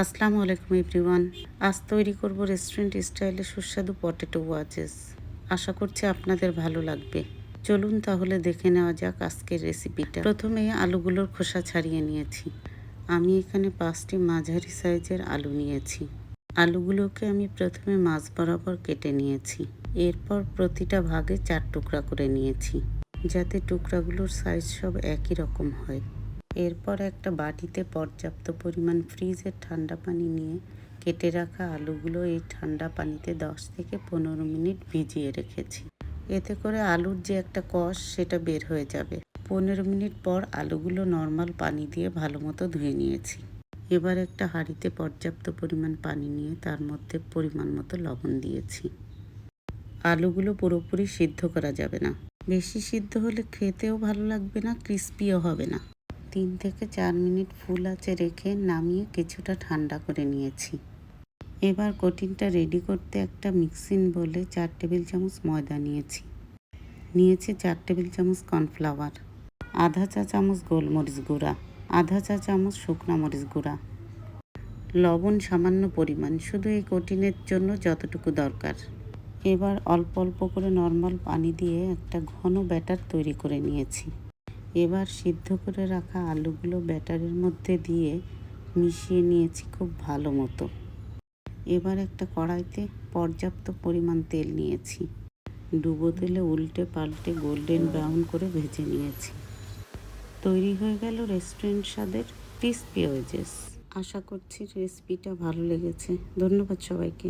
আসসালামু আলাইকুম এভরিওয়ান। আজ তৈরি করব রেস্টুরেন্ট স্টাইলে সুস্বাদু পটেটো ওয়াজেস। আশা করছি আপনাদের ভালো লাগবে। চলুন তাহলে দেখে নেওয়া যাক আজকের রেসিপিটা। প্রথমে আলুগুলোর খোসা ছাড়িয়ে নিয়েছি। আমি এখানে 5টি মাঝারি সাইজের আলু নিয়েছি। আলুগুলোকে আমি প্রথমে মাঝ বরাবর কেটে নিয়েছি। এরপর প্রতিটা ভাগে 4 টুকরা করে নিয়েছি, যাতে টুকরাগুলোর সাইজ সব একই রকম হয়। এরপর একটা বাটিতে পর্যাপ্ত পরিমাণ ফ্রিজের ঠান্ডা পানি নিয়ে কেটে রাখা আলুগুলো এই ঠান্ডা পানিতে 10 থেকে 15 মিনিট ভিজিয়ে রেখেছি। এতে করে আলুর যে একটা কষ সেটা বের হয়ে যাবে। 15 মিনিট পর আলুগুলো নর্মাল পানি দিয়ে ভালো মতো ধুয়ে নিয়েছি। এবার একটা হাঁড়িতে পর্যাপ্ত পরিমাণ পানি নিয়ে তার মধ্যে পরিমাণ মতো লবণ দিয়েছি। আলুগুলো পুরোপুরি সিদ্ধ করা যাবে না। বেশি সিদ্ধ হলে খেতেও ভালো লাগবে না, ক্রিস্পিও হবে না। 3 থেকে 4 মিনিট ফুল আঁচে রেখে নামিয়ে কিছুটা ঠান্ডা করে নিয়েছি। এবার কোটিংটা রেডি করতে একটা মিক্সিং বোলে 4 টেবিল চামচ ময়দা নিয়েছি। 4 টেবিল চামচ কর্নফ্লাওয়ার, আধা চা চামচ গোলমরিচ গুঁড়া, আধা চা চামচ শুকনা মরিচ গুঁড়া, লবণ সামান্য পরিমাণ, শুধু এই কোটিংয়ের জন্য যতটুকু দরকার। এবার অল্প অল্প করে নর্মাল পানি দিয়ে একটা ঘন ব্যাটার তৈরি করে নিয়েছি। এবার সিদ্ধ করে রাখা আলুগুলো ব্যাটারের মধ্যে দিয়ে মিশিয়ে নিয়েছি খুব ভালো মতো। এবার একটা কড়াইতে পর্যাপ্ত পরিমাণ তেল নিয়েছি। ডুবো তেলে উল্টে পাল্টে গোল্ডেন ব্রাউন করে ভেজে নিয়েছি। তৈরি হয়ে গেল রেস্টুরেন্ট স্বাদের ক্রিসপি ওয়েজেস। আশা করছি রেসিপিটা ভালো লেগেছে। ধন্যবাদ সবাইকে।